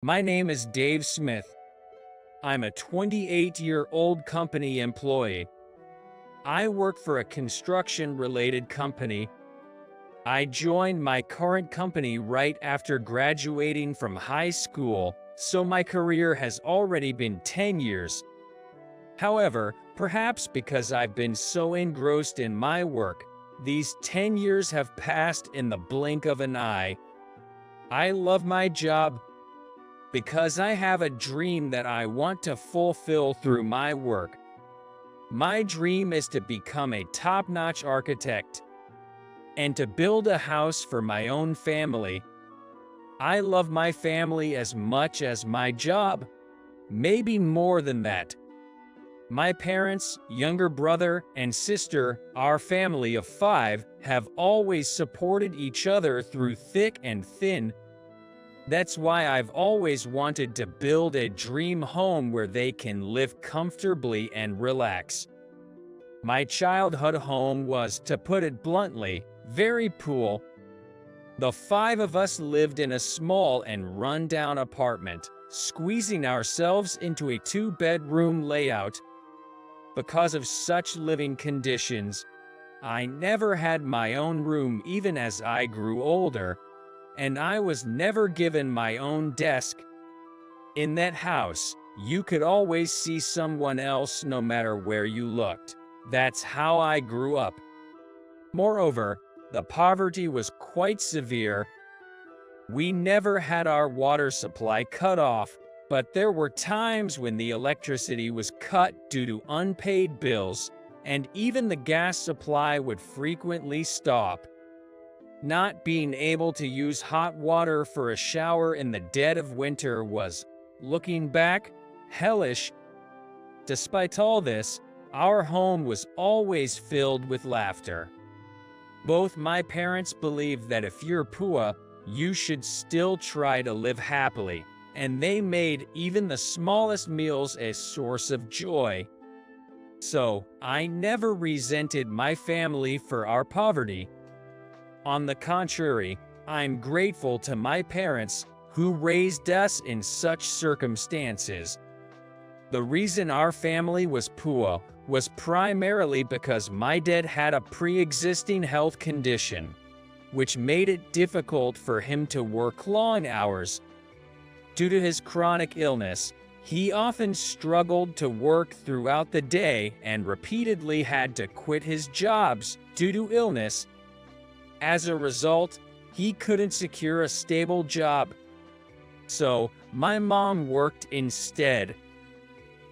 My name is Dave Smith. I'm a 28-year-old company employee. I work for a construction-related company. I joined my current company right after graduating from high school, so my career has already been 10 years. However, perhaps because I've been so engrossed in my work, these 10 years have passed in the blink of an eye. I love my job because I have a dream that I want to fulfill through my work. My dream is to become a top-notch architect and to build a house for my own family. I love my family as much as my job, maybe more than that. My parents, younger brother, and sister, our family of 5, have always supported each other through thick and thin. That's why I've always wanted to build a dream home where they can live comfortably and relax. My childhood home was, to put it bluntly, very poor. The 5 of us lived in a small and run-down apartment, squeezing ourselves into a 2-bedroom layout. Because of such living conditions, I never had my own room even as I grew older, and I was never given my own desk. In that house, you could always see someone else no matter where you looked. That's how I grew up. Moreover, the poverty was quite severe. We never had our water supply cut off, but there were times when the electricity was cut due to unpaid bills, and even the gas supply would frequently stop. Not being able to use hot water for a shower in the dead of winter was, looking back, hellish. Despite all this, our home was always filled with laughter. Both my parents believed that if you're poor, you should still try to live happily, and they made even the smallest meals a source of joy. So, I never resented my family for our poverty. On the contrary, I'm grateful to my parents, who raised us in such circumstances. The reason our family was poor was primarily because my dad had a pre-existing health condition, which made it difficult for him to work long hours. Due to his chronic illness, he often struggled to work throughout the day and repeatedly had to quit his jobs due to illness. As a result, he couldn't secure a stable job. So, my mom worked instead.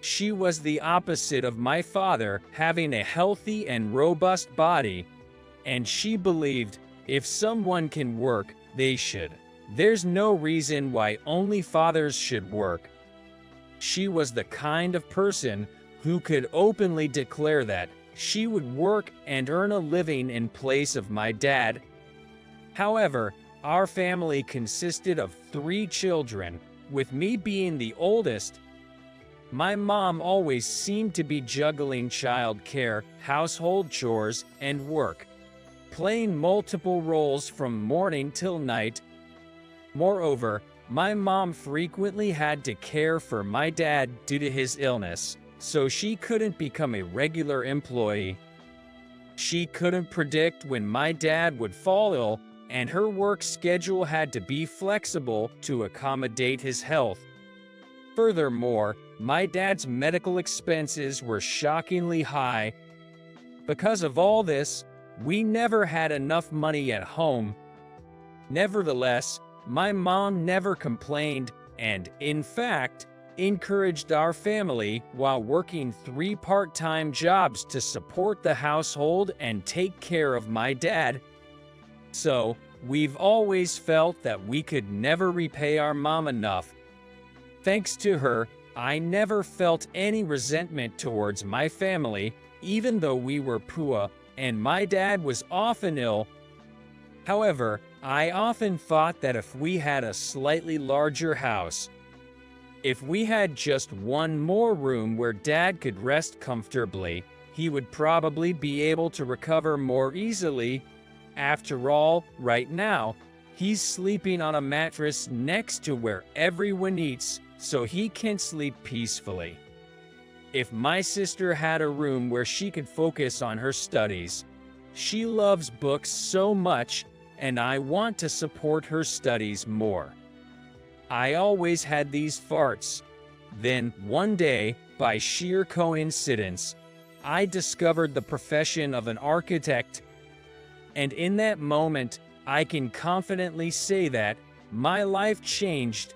She was the opposite of my father, having a healthy and robust body, and she believed if someone can work, they should. There's no reason why only fathers should work. She was the kind of person who could openly declare that she would work and earn a living in place of my dad. However, our family consisted of 3 children, with me being the oldest. My mom always seemed to be juggling childcare, household chores, and work, playing multiple roles from morning till night. Moreover, my mom frequently had to care for my dad due to his illness, so she couldn't become a regular employee. She couldn't predict when my dad would fall ill, and her work schedule had to be flexible to accommodate his health. Furthermore, my dad's medical expenses were shockingly high. Because of all this, we never had enough money at home. Nevertheless, my mom never complained and, in fact, encouraged our family while working 3 part-time jobs to support the household and take care of my dad. So, we've always felt that we could never repay our mom enough. Thanks to her, I never felt any resentment towards my family, even though we were poor, and my dad was often ill. However, I often thought that if we had a slightly larger house, if we had just one more room where Dad could rest comfortably, he would probably be able to recover more easily. After all, right now, He's sleeping on a mattress next to where everyone eats so he can sleep peacefully. If my sister had a room where she could focus on her studies, she loves books so much, and I want to support her studies more. I always had these farts. Then, one day, by sheer coincidence, I discovered the profession of an architect, and in that moment, I can confidently say that my life changed.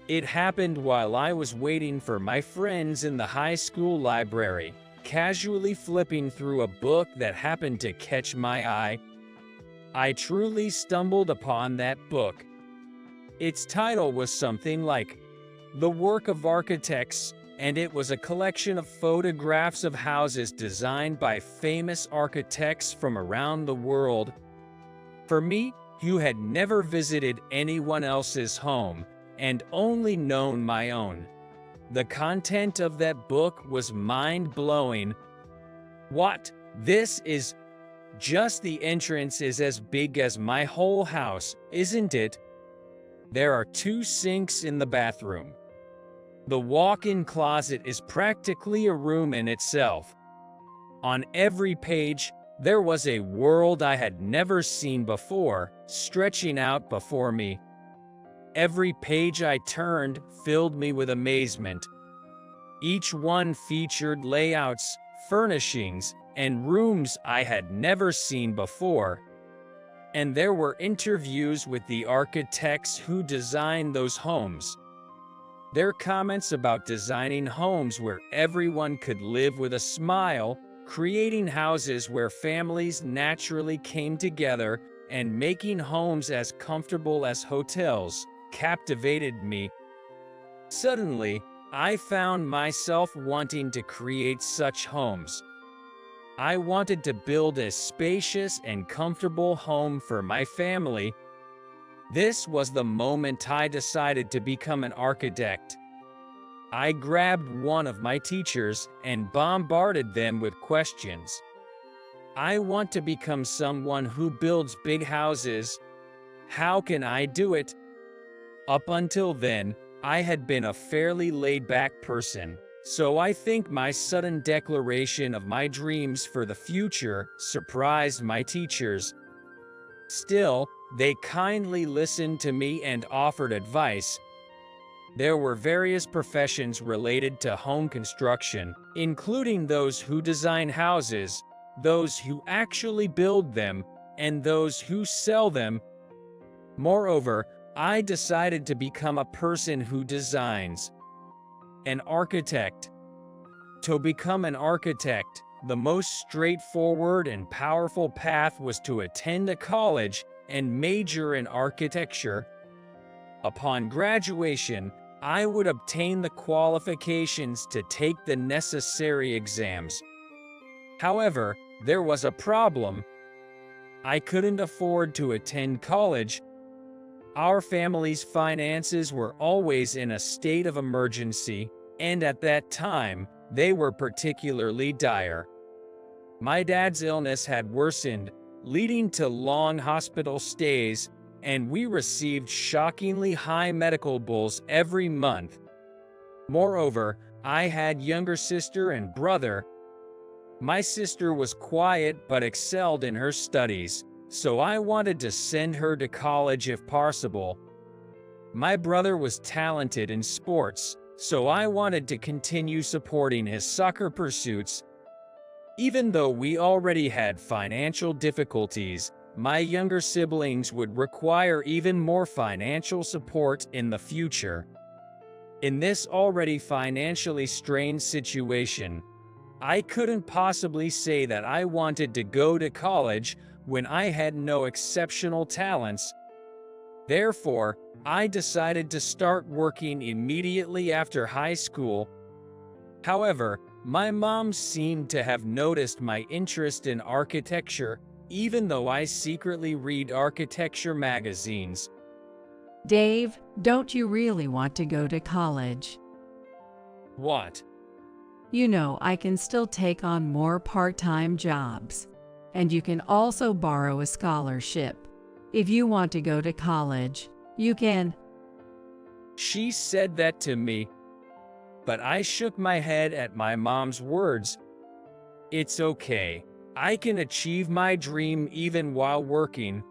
It happened while I was waiting for my friends in the high school library, casually flipping through a book that happened to catch my eye. I truly stumbled upon that book. Its title was something like The Work of Architects, and it was a collection of photographs of houses designed by famous architects from around the world. For me, who had never visited anyone else's home and only known my own, the content of that book was mind-blowing. What? This is just the entrance is as big as my whole house, isn't it? There are 2 sinks in the bathroom. The walk-in closet is practically a room in itself. On every page, there was a world I had never seen before, stretching out before me. Every page I turned filled me with amazement. Each one featured layouts, furnishings, and rooms I had never seen before. And there were interviews with the architects who designed those homes. Their comments about designing homes where everyone could live with a smile, creating houses where families naturally came together, and making homes as comfortable as hotels, captivated me. Suddenly, I found myself wanting to create such homes. I wanted to build a spacious and comfortable home for my family. This was the moment I decided to become an architect. I grabbed one of my teachers and bombarded them with questions. I want to become someone who builds big houses. How can I do it? Up until then, I had been a fairly laid-back person, so I think my sudden declaration of my dreams for the future surprised my teachers. Still, they kindly listened to me and offered advice. There were various professions related to home construction, including those who design houses, those who actually build them, and those who sell them. Moreover, I decided to become a person who designs. An architect. To become an architect, the most straightforward and powerful path was to attend a college and major in architecture. Upon graduation, I would obtain the qualifications to take the necessary exams. However, there was a problem. I couldn't afford to attend college. Our family's finances were always in a state of emergency, and at that time, they were particularly dire. My dad's illness had worsened, leading to long hospital stays, and we received shockingly high medical bills every month. Moreover, I had younger sister and brother. My sister was quiet but excelled in her studies, so I wanted to send her to college if possible. My brother was talented in sports, so I wanted to continue supporting his soccer pursuits. Even though we already had financial difficulties, my younger siblings would require even more financial support in the future. In this already financially strained situation, I couldn't possibly say that I wanted to go to college when I had no exceptional talents. Therefore, I decided to start working immediately after high school. However, my mom seemed to have noticed my interest in architecture, even though I secretly read architecture magazines. Dave, don't you really want to go to college? What? You know, I can still take on more part-time jobs. And you can also borrow a scholarship. If you want to go to college, you can. She said that to me, but I shook my head at my mom's words. It's okay. I can achieve my dream even while working.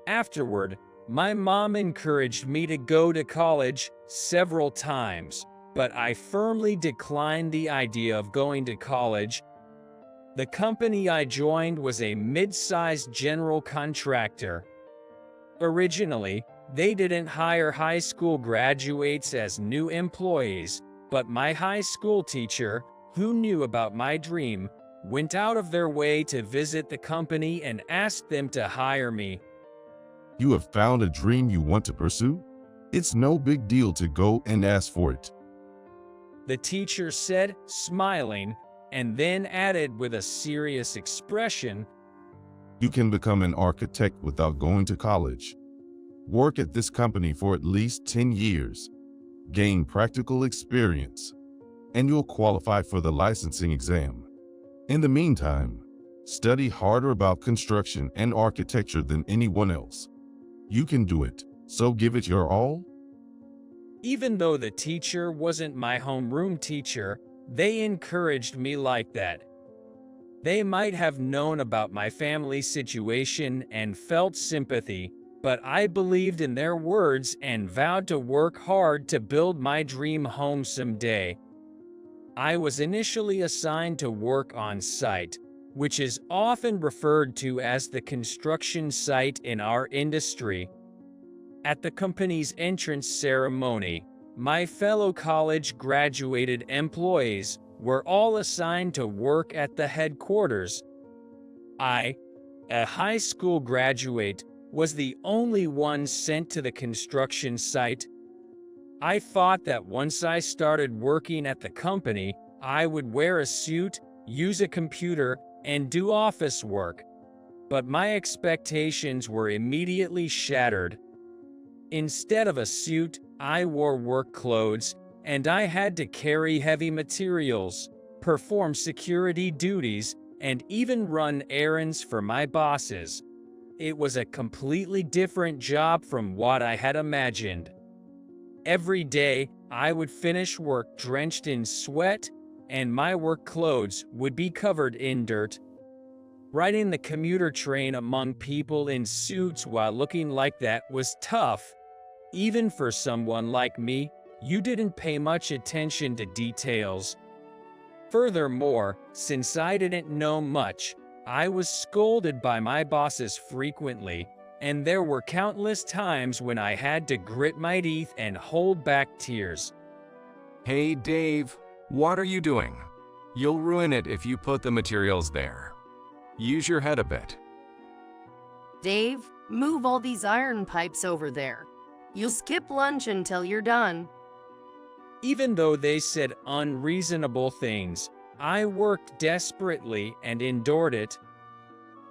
Afterward, my mom encouraged me to go to college several times, but I firmly declined the idea of going to college. The company I joined was a mid-sized general contractor. Originally, they didn't hire high school graduates as new employees, but my high school teacher, who knew about my dream, went out of their way to visit the company and asked them to hire me. You have found a dream you want to pursue? It's no big deal to go and ask for it. The teacher said, smiling, and then added with a serious expression, You can become an architect without going to college. Work at this company for at least 10 years. Gain practical experience, and you'll qualify for the licensing exam. In the meantime, study harder about construction and architecture than anyone else. You can do it, so give it your all. Even though the teacher wasn't my homeroom teacher, they encouraged me like that. They might have known about my family situation and felt sympathy, but I believed in their words and vowed to work hard to build my dream home someday. I was initially assigned to work on site, which is often referred to as the construction site in our industry. At the company's entrance ceremony, my fellow college graduated employees were all assigned to work at the headquarters. I, a high school graduate, was the only one sent to the construction site. I thought that once I started working at the company, I would wear a suit, use a computer, and do office work. But my expectations were immediately shattered. Instead of a suit, I wore work clothes, and I had to carry heavy materials, perform security duties, and even run errands for my bosses. It was a completely different job from what I had imagined. Every day, I would finish work drenched in sweat, and my work clothes would be covered in dirt. Riding the commuter train among people in suits while looking like that was tough. Even for someone like me, you didn't pay much attention to details. Furthermore, since I didn't know much, I was scolded by my bosses frequently, and there were countless times when I had to grit my teeth and hold back tears. Hey Dave, what are you doing? You'll ruin it if you put the materials there. Use your head a bit. Dave, move all these iron pipes over there. You'll skip lunch until you're done. Even though they said unreasonable things, I worked desperately and endured it.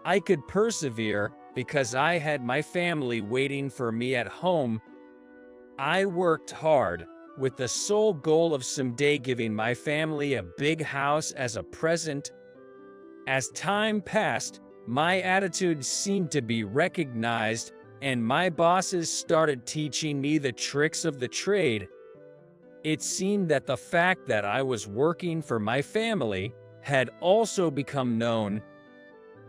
I could persevere because I had my family waiting for me at home. I worked hard, with the sole goal of someday giving my family a big house as a present. As time passed, my attitude seemed to be recognized, and my bosses started teaching me the tricks of the trade. It seemed that the fact that I was working for my family had also become known.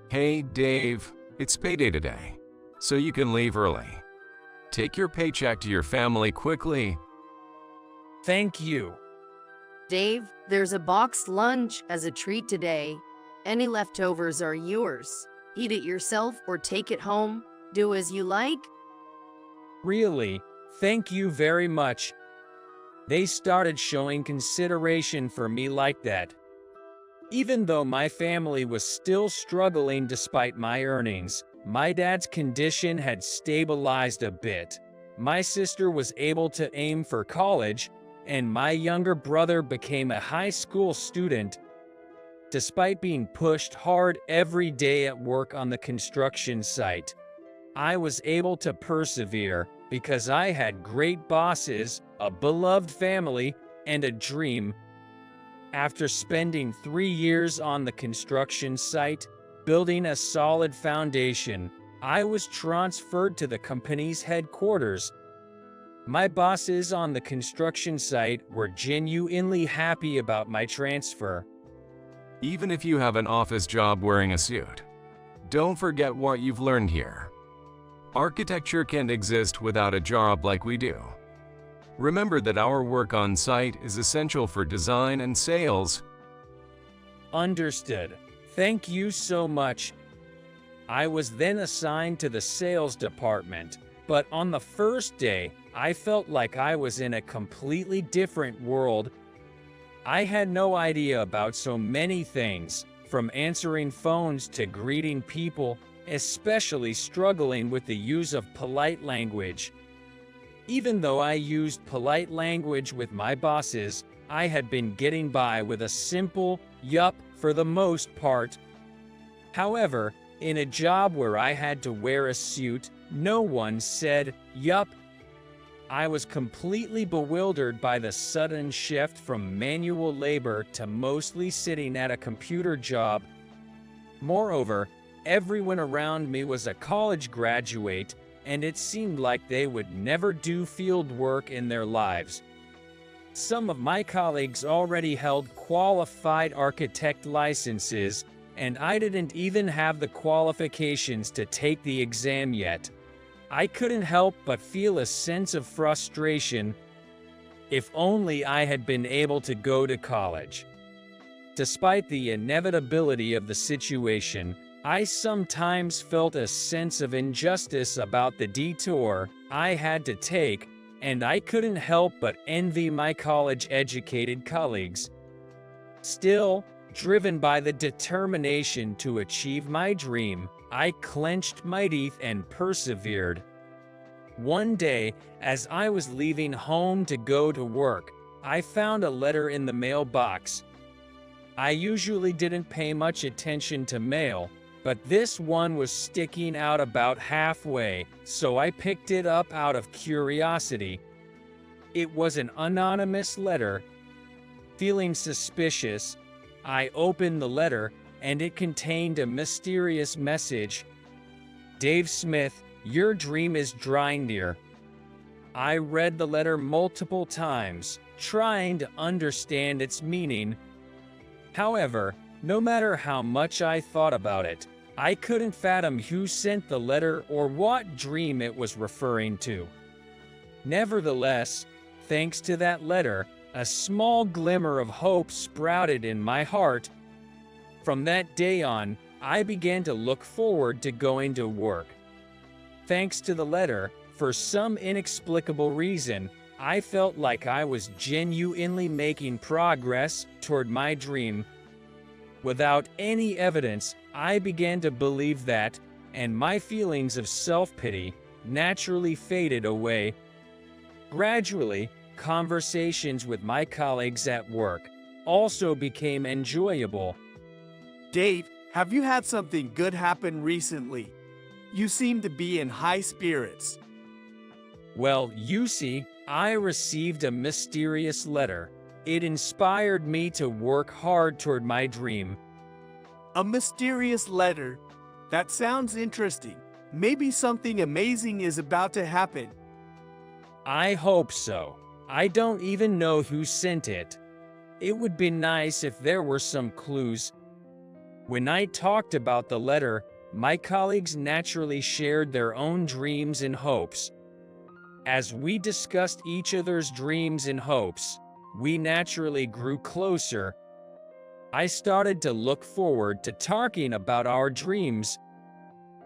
Hey Dave, it's payday today, so you can leave early. Take your paycheck to your family quickly. Thank you. Dave, there's a boxed lunch as a treat today. Any leftovers are yours. Eat it yourself or take it home. Do as you like. Really, thank you very much. They started showing consideration for me like that. Even though my family was still struggling despite my earnings, my dad's condition had stabilized a bit. My sister was able to aim for college, and my younger brother became a high school student. Despite being pushed hard every day at work on the construction site, I was able to persevere because I had great bosses, a beloved family, and a dream. After spending 3 years on the construction site, building a solid foundation, I was transferred to the company's headquarters. My bosses on the construction site were genuinely happy about my transfer. Even if you have an office job wearing a suit, don't forget what you've learned here. Architecture can't exist without a job like we do. Remember that our work on site is essential for design and sales. Understood. Thank you so much. I was then assigned to the sales department, but on the first day, I felt like I was in a completely different world. I had no idea about so many things, from answering phones to greeting people, especially struggling with the use of polite language. Even though I used polite language with my bosses, I had been getting by with a simple yup for the most part. However, in a job where I had to wear a suit, no one said yup. I was completely bewildered by the sudden shift from manual labor to mostly sitting at a computer job. Moreover, everyone around me was a college graduate, and it seemed like they would never do field work in their lives. Some of my colleagues already held qualified architect licenses, and I didn't even have the qualifications to take the exam yet. I couldn't help but feel a sense of frustration. If only I had been able to go to college. Despite the inevitability of the situation, I sometimes felt a sense of injustice about the detour I had to take, and I couldn't help but envy my college-educated colleagues. Still, driven by the determination to achieve my dream, I clenched my teeth and persevered. One day, as I was leaving home to go to work, I found a letter in the mailbox. I usually didn't pay much attention to mail, but this one was sticking out about halfway, so I picked it up out of curiosity. It was an anonymous letter. Feeling suspicious, I opened the letter, and it contained a mysterious message. "Dave Smith, your dream is drawing near." I read the letter multiple times, trying to understand its meaning. However, no matter how much I thought about it, I couldn't fathom who sent the letter or what dream it was referring to. Nevertheless, thanks to that letter, a small glimmer of hope sprouted in my heart. From that day on, I began to look forward to going to work. Thanks to the letter, for some inexplicable reason, I felt like I was genuinely making progress toward my dream. Without any evidence, I began to believe that, and my feelings of self-pity naturally faded away. Gradually, conversations with my colleagues at work also became enjoyable. Dave, have you had something good happen recently? You seem to be in high spirits. Well, you see, I received a mysterious letter. It inspired me to work hard toward my dream. A mysterious letter? That sounds interesting. Maybe something amazing is about to happen. I hope so. I don't even know who sent it. It would be nice if there were some clues. When I talked about the letter, my colleagues naturally shared their own dreams and hopes. As we discussed each other's dreams and hopes, we naturally grew closer. I started to look forward to talking about our dreams.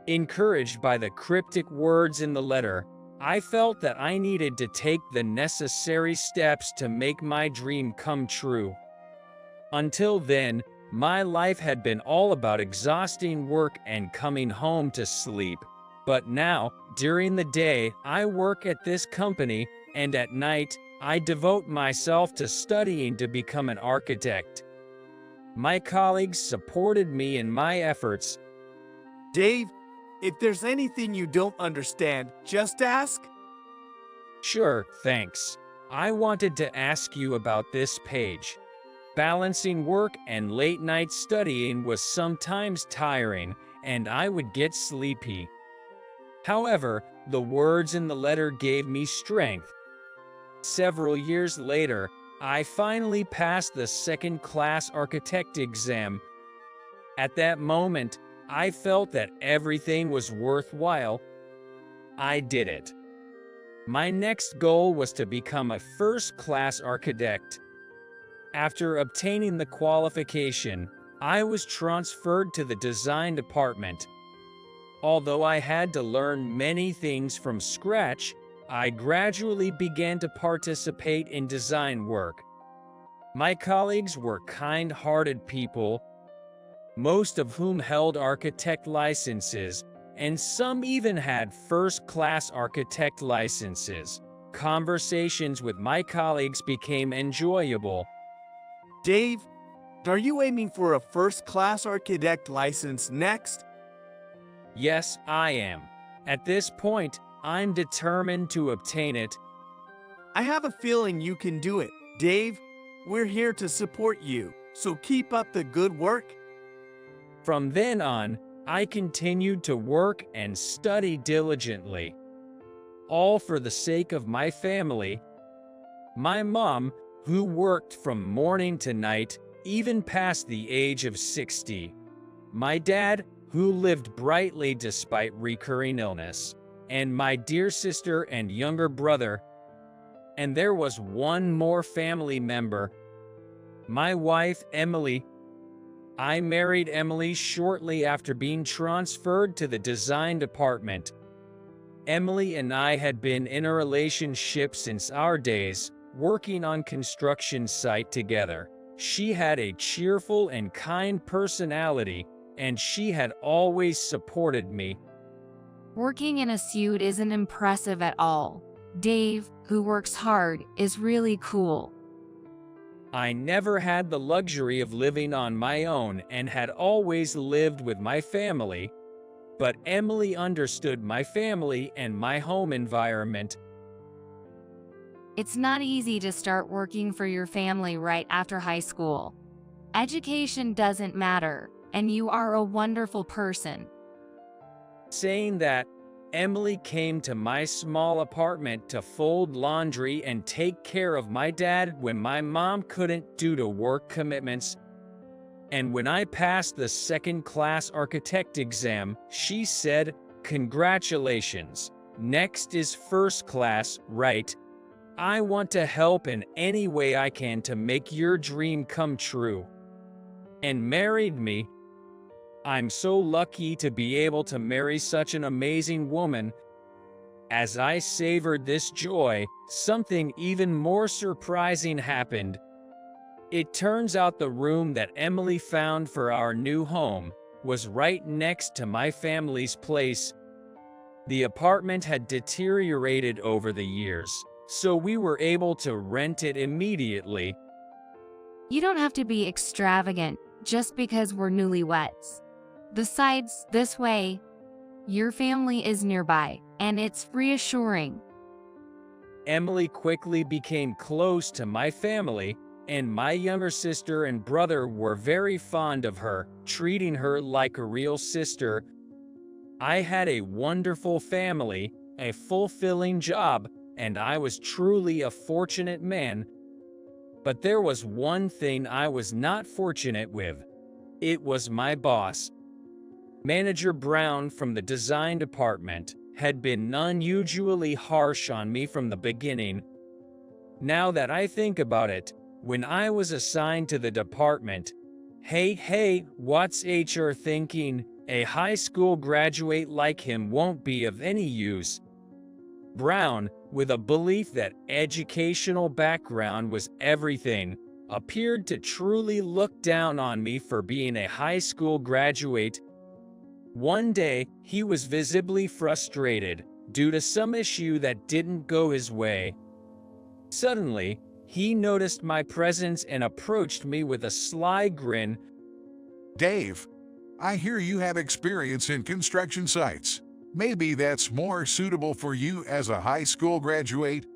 Encouraged by the cryptic words in the letter, I felt that I needed to take the necessary steps to make my dream come true. Until then, my life had been all about exhausting work and coming home to sleep. But now, during the day, I work at this company, and at night, I devote myself to studying to become an architect. My colleagues supported me in my efforts. Dave, if there's anything you don't understand, just ask. Sure, thanks. I wanted to ask you about this page. Balancing work and late-night studying was sometimes tiring, and I would get sleepy. However, the words in the letter gave me strength. Several years later, I finally passed the second-class architect exam. At that moment, I felt that everything was worthwhile. I did it. My next goal was to become a first-class architect. After obtaining the qualification, I was transferred to the design department. Although I had to learn many things from scratch, I gradually began to participate in design work. My colleagues were kind-hearted people, most of whom held architect licenses, and some even had first-class architect licenses. Conversations with my colleagues became enjoyable. Dave, are you aiming for a first-class architect license next? Yes, I am. At this point, I'm determined to obtain it. I have a feeling you can do it. Dave, we're here to support you, so keep up the good work. From then on, I continued to work and study diligently, all for the sake of my family. My mom, who worked from morning to night, even past the age of 60. My dad, who lived brightly despite recurring illness. And my dear sister and younger brother. And there was one more family member, my wife, Emily. I married Emily shortly after being transferred to the design department. Emily and I had been in a relationship since our days, working on construction site together. She had a cheerful and kind personality, and she had always supported me. Working in a suit isn't impressive at all. Dave, who works hard, is really cool. I never had the luxury of living on my own and had always lived with my family, but Emily understood my family and my home environment. It's not easy to start working for your family right after high school. Education doesn't matter, and you are a wonderful person. Saying that, Emily came to my small apartment to fold laundry and take care of my dad when my mom couldn't due to work commitments. And when I passed the second-class architect exam, she said, "Congratulations. Next is first class, right? I want to help in any way I can to make your dream come true." And married me. I'm so lucky to be able to marry such an amazing woman. As I savored this joy, something even more surprising happened. It turns out the room that Emily found for our new home was right next to my family's place. The apartment had deteriorated over the years, so we were able to rent it immediately. You don't have to be extravagant just because we're newlyweds. Besides, this way, your family is nearby, and it's reassuring. Emily quickly became close to my family, and my younger sister and brother were very fond of her, treating her like a real sister. I had a wonderful family, a fulfilling job, and I was truly a fortunate man. But there was one thing I was not fortunate with. It was my boss. Manager Brown from the design department had been unusually harsh on me from the beginning. Now that I think about it, when I was assigned to the department, hey, what's HR thinking? A high school graduate like him won't be of any use. Brown, with a belief that educational background was everything, appeared to truly look down on me for being a high school graduate. One day, he was visibly frustrated due to some issue that didn't go his way. Suddenly, he noticed my presence and approached me with a sly grin. Dave, I hear you have experience in construction sites. Maybe that's more suitable for you as a high school graduate.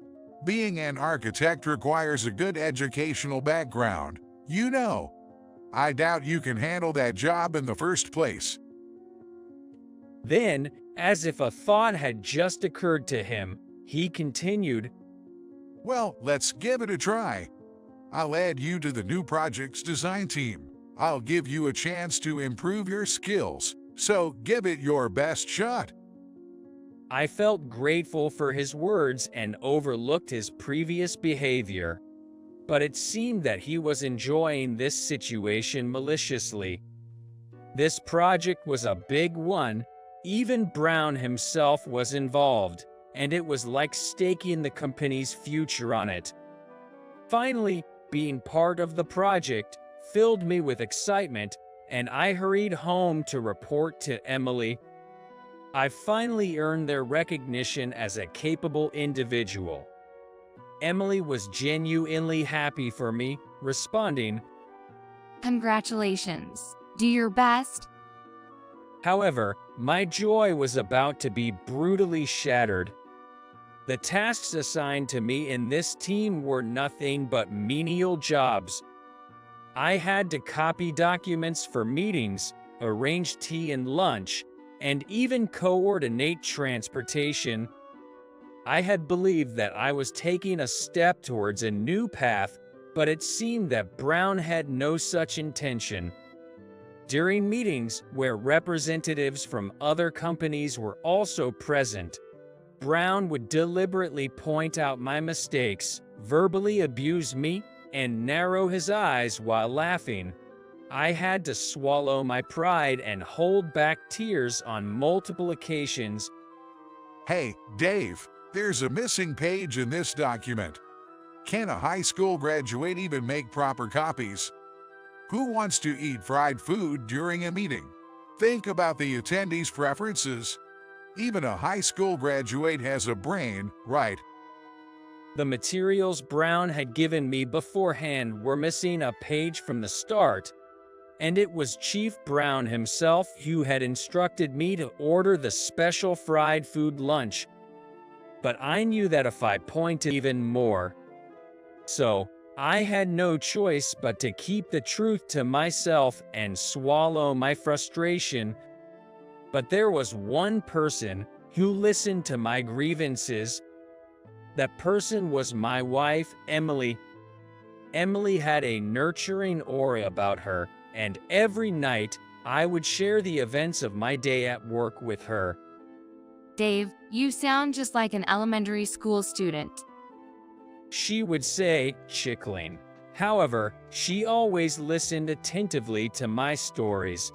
Being an architect requires a good educational background. You know, I doubt you can handle that job in the first place. Then, As if a thought had just occurred to him, he continued, Well, let's give it a try. I'll add you to the new project's design team. I'll give you a chance to improve your skills, so give it your best shot. I felt grateful for his words and overlooked his previous behavior. But it seemed that he was enjoying this situation maliciously. This project was a big one. Even Brown himself was involved, and it was like staking the company's future on it. Finally, being part of the project filled me with excitement, and I hurried home to report to Emily. I finally earned their recognition as a capable individual. Emily was genuinely happy for me, responding, Congratulations. Do your best. However, my joy was about to be brutally shattered. The tasks assigned to me in this team were nothing but menial jobs. I had to copy documents for meetings, arrange tea and lunch, and even coordinate transportation. I had believed that I was taking a step towards a new path, but it seemed that Brown had no such intention. During meetings where representatives from other companies were also present, Brown would deliberately point out my mistakes, verbally abuse me, and narrow his eyes while laughing. I had to swallow my pride and hold back tears on multiple occasions. Hey, Dave, there's a missing page in this document. Can a high school graduate even make proper copies? Who wants to eat fried food during a meeting? Think about the attendees' preferences. Even a high school graduate has a brain, right? The materials Brown had given me beforehand were missing a page from the start, and it was Chief Brown himself who had instructed me to order the special fried food lunch. But I knew that if I pointed even more, so I had no choice but to keep the truth to myself and swallow my frustration. But there was one person who listened to my grievances. That person was my wife, Emily. Emily had a nurturing aura about her, and every night I would share the events of my day at work with her. Dave, you sound just like an elementary school student. She would say, chuckling. However, she always listened attentively to my stories.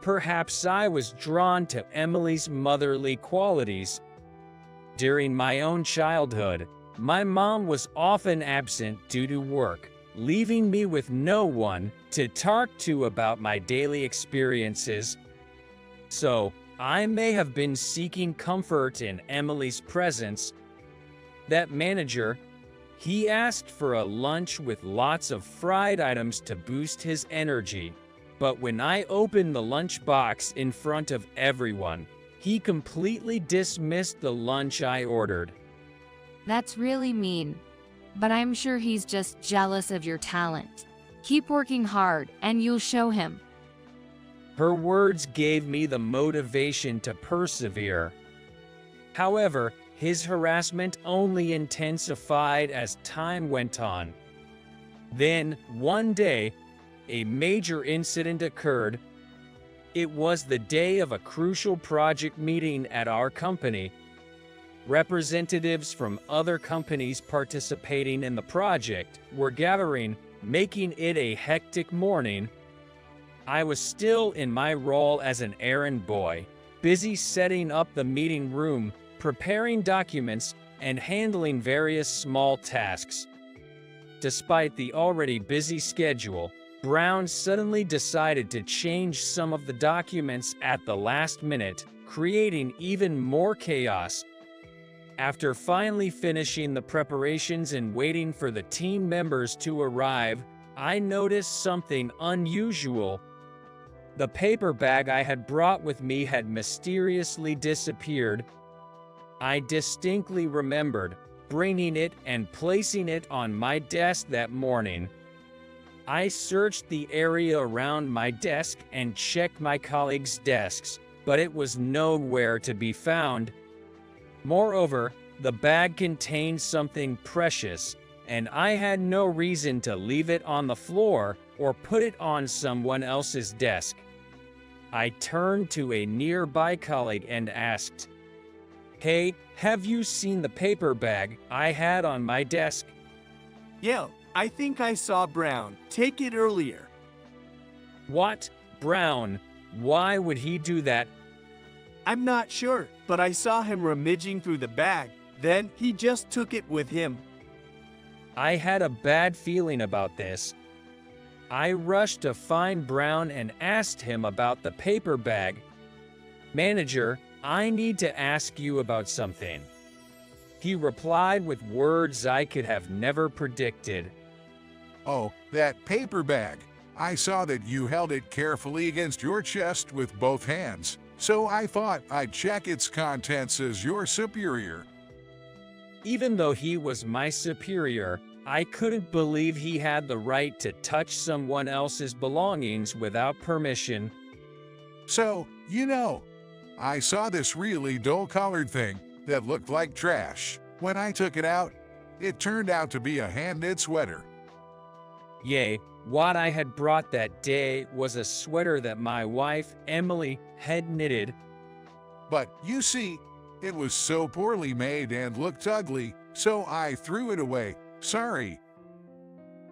Perhaps I was drawn to Emily's motherly qualities. During my own childhood, my mom was often absent due to work, leaving me with no one to talk to about my daily experiences. So, I may have been seeking comfort in Emily's presence. That manager, he asked for a lunch with lots of fried items to boost his energy. But when I opened the lunch box in front of everyone, he completely dismissed the lunch I ordered. That's really mean. But I'm sure he's just jealous of your talent. Keep working hard, and you'll show him. Her words gave me the motivation to persevere. However, his harassment only intensified as time went on. Then, one day, a major incident occurred. It was the day of a crucial project meeting at our company. Representatives from other companies participating in the project were gathering, making it a hectic morning. I was still in my role as an errand boy, busy setting up the meeting room, preparing documents, and handling various small tasks. Despite the already busy schedule, Brown suddenly decided to change some of the documents at the last minute, creating even more chaos. After finally finishing the preparations and waiting for the team members to arrive, I noticed something unusual. The paper bag I had brought with me had mysteriously disappeared. I distinctly remembered bringing it and placing it on my desk that morning. I searched the area around my desk and checked my colleagues' desks, but it was nowhere to be found. Moreover, the bag contained something precious, and I had no reason to leave it on the floor or put it on someone else's desk. I turned to a nearby colleague and asked, "Hey, have you seen the paper bag I had on my desk?" Yeah, I think I saw Brown take it earlier. "What? Brown? Why would he do that?" I'm not sure, but I saw him rummaging through the bag. Then he just took it with him. I had a bad feeling about this. I rushed to find Brown and asked him about the paper bag. "Manager, I need to ask you about something." He replied with words I could have never predicted. Oh, that paper bag. I saw that you held it carefully against your chest with both hands, so I thought I'd check its contents as your superior. Even though he was my superior, I couldn't believe he had the right to touch someone else's belongings without permission. So, I saw this really dull-colored thing that looked like trash. When I took it out, it turned out to be a hand-knit sweater. Yay, what I had brought that day was a sweater that my wife, Emily, had knitted. But you see, it was so poorly made and looked ugly, so I threw it away. Sorry.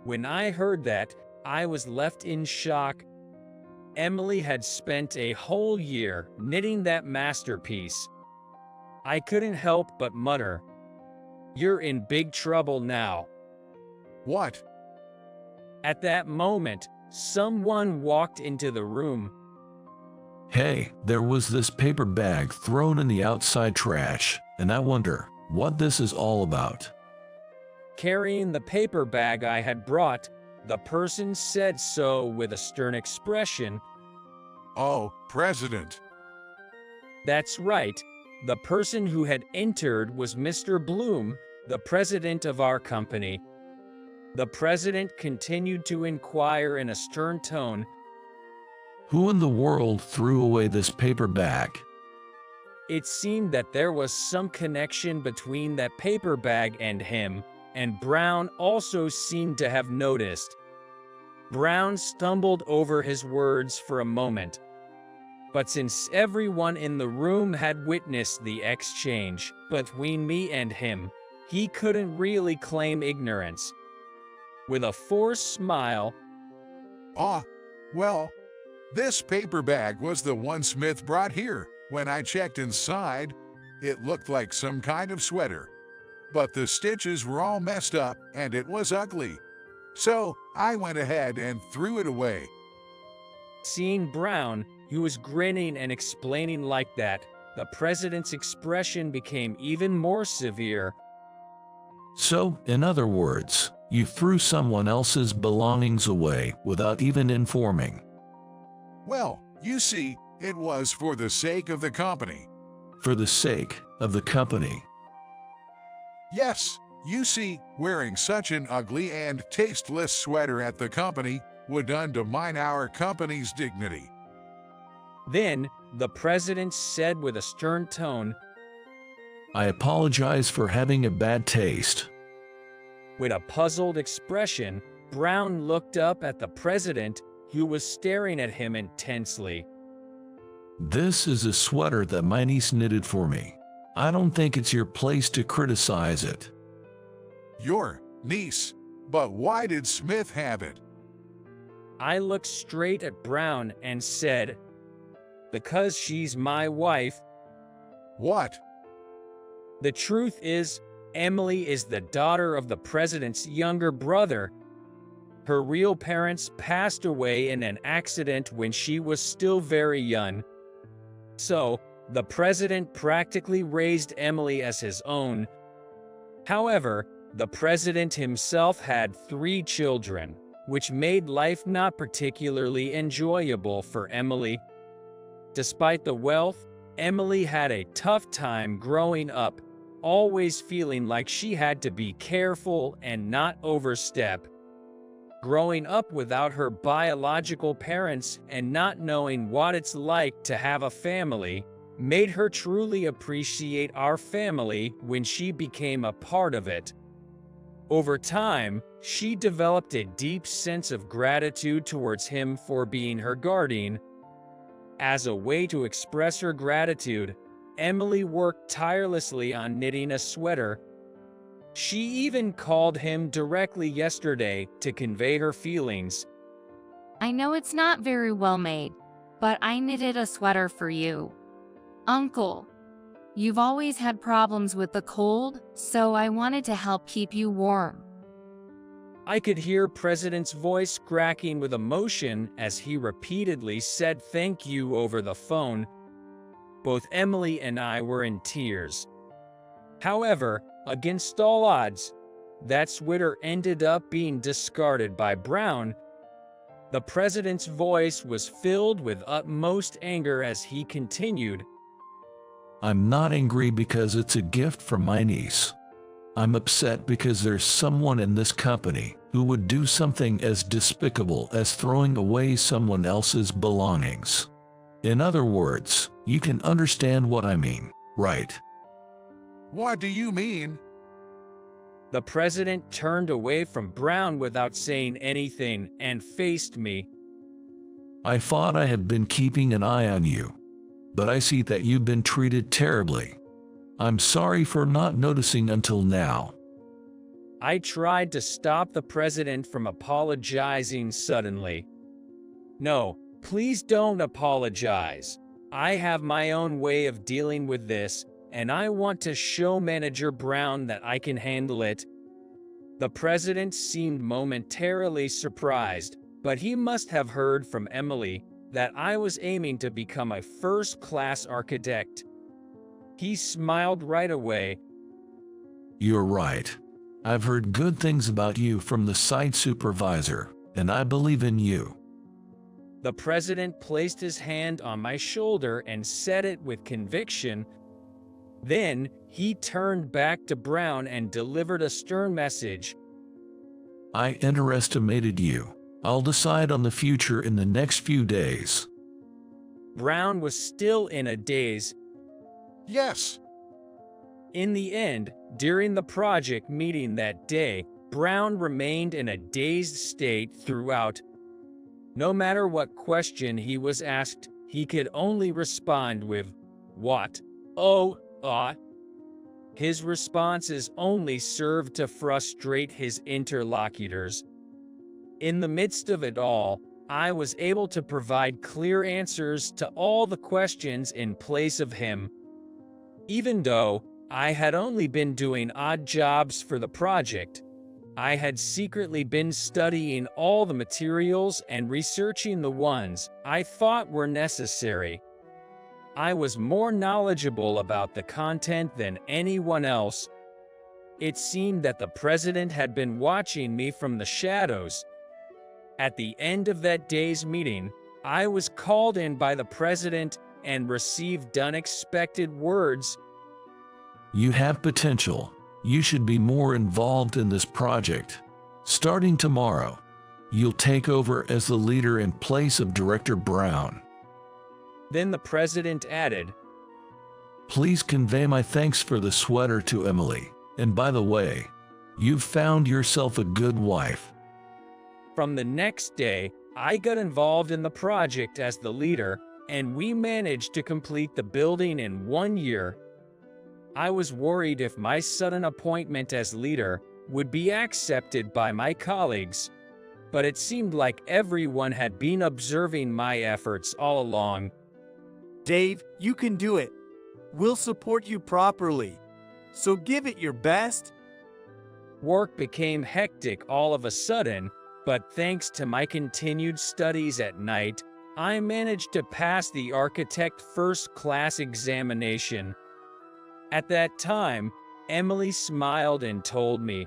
When I heard that, I was left in shock. Emily had spent a whole year knitting that masterpiece. I couldn't help but mutter, "You're in big trouble now." What? At that moment, someone walked into the room. Hey, there was this paper bag thrown in the outside trash, and I wonder what this is all about. Carrying the paper bag I had brought, the person said so with a stern expression. Oh, President. That's right. The person who had entered was Mr. Bloom, the president of our company. The president continued to inquire in a stern tone, Who in the world threw away this paper bag? It seemed that there was some connection between that paper bag and him, and Brown also seemed to have noticed. Brown stumbled over his words for a moment. But since everyone in the room had witnessed the exchange between me and him, he couldn't really claim ignorance. With a forced smile, Well, this paper bag was the one Smith brought here. When I checked inside, it looked like some kind of sweater. But the stitches were all messed up and it was ugly. So I went ahead and threw it away. Seeing Brown, who was grinning and explaining like that, the president's expression became even more severe. So, in other words, you threw someone else's belongings away without even informing. Well, you see, it was for the sake of the company. For the sake of the company. Yes, you see, wearing such an ugly and tasteless sweater at the company would undermine our company's dignity. Then, the president said with a stern tone, I apologize for having a bad taste. With a puzzled expression, Brown looked up at the president, who was staring at him intensely. This is a sweater that my niece knitted for me. I don't think it's your place to criticize it. Your niece? But why did Smith have it? I looked straight at Brown and said, Because she's my wife. What? The truth is, Emily is the daughter of the president's younger brother. Her real parents passed away in an accident when she was still very young. So, the president practically raised Emily as his own. However, the president himself had 3 children, which made life not particularly enjoyable for Emily. Despite the wealth, Emily had a tough time growing up, always feeling like she had to be careful and not overstep. growing up without her biological parents and not knowing what it's like to have a family, made her truly appreciate our family when she became a part of it. Over time, she developed a deep sense of gratitude towards him for being her guardian. As a way to express her gratitude, Emily worked tirelessly on knitting a sweater. She even called him directly yesterday to convey her feelings. I know it's not very well made, but I knitted a sweater for you. Uncle, you've always had problems with the cold, so I wanted to help keep you warm. I could hear President's voice cracking with emotion as he repeatedly said thank you over the phone. Both Emily and I were in tears. However, against all odds, that sweater ended up being discarded by Brown. The President's voice was filled with utmost anger as he continued. I'm not angry because it's a gift from my niece. I'm upset because there's someone in this company who would do something as despicable as throwing away someone else's belongings. In other words, you can understand what I mean, right? What do you mean? The President turned away from Brown without saying anything and faced me. I thought I had been keeping an eye on you, but I see that you've been treated terribly. I'm sorry for not noticing until now. I tried to stop the President from apologizing suddenly. No, please don't apologize. I have my own way of dealing with this, and I want to show Manager Brown that I can handle it. The President seemed momentarily surprised, but he must have heard from Emily that I was aiming to become a first-class architect. He smiled right away. You're right. I've heard good things about you from the site supervisor, and I believe in you. The President placed his hand on my shoulder and said it with conviction. Then, he turned back to Brown and delivered a stern message. I underestimated you. I'll decide on the future in the next few days. Brown was still in a daze. Yes. In the end, during the project meeting that day, Brown remained in a dazed state throughout. No matter what question he was asked, he could only respond with, "What? Oh, ah." His responses only served to frustrate his interlocutors. In the midst of it all, I was able to provide clear answers to all the questions in place of him. Even though I had only been doing odd jobs for the project, I had secretly been studying all the materials and researching the ones I thought were necessary. I was more knowledgeable about the content than anyone else. It seemed that the President had been watching me from the shadows. At the end of that day's meeting, I was called in by the President and received unexpected words. You have potential. You should be more involved in this project. Starting tomorrow, you'll take over as the leader in place of Director Brown. Then the President added, Please convey my thanks for the sweater to Emily. And by the way, you've found yourself a good wife. From the next day, I got involved in the project as the leader, and we managed to complete the building in 1 year. I was worried if my sudden appointment as leader would be accepted by my colleagues, but it seemed like everyone had been observing my efforts all along. Dave, you can do it. We'll support you properly. So give it your best. Work became hectic all of a sudden, but thanks to my continued studies at night, I managed to pass the Architect First Class examination. At that time, Emily smiled and told me,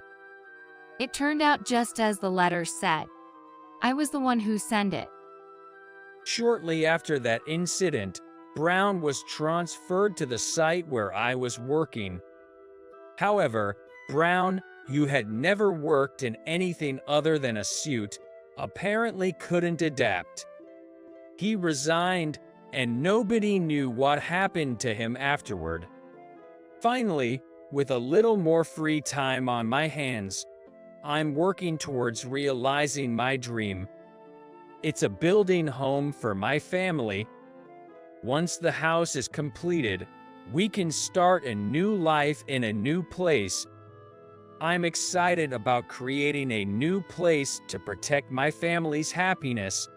It turned out just as the letter said. I was the one who sent it. Shortly after that incident, Brown was transferred to the site where I was working. However, Brown, who had never worked in anything other than a suit, apparently couldn't adapt. He resigned, and nobody knew what happened to him afterward. Finally, with a little more free time on my hands, I'm working towards realizing my dream. It's a building home for my family. Once the house is completed, we can start a new life in a new place. I'm excited about creating a new place to protect my family's happiness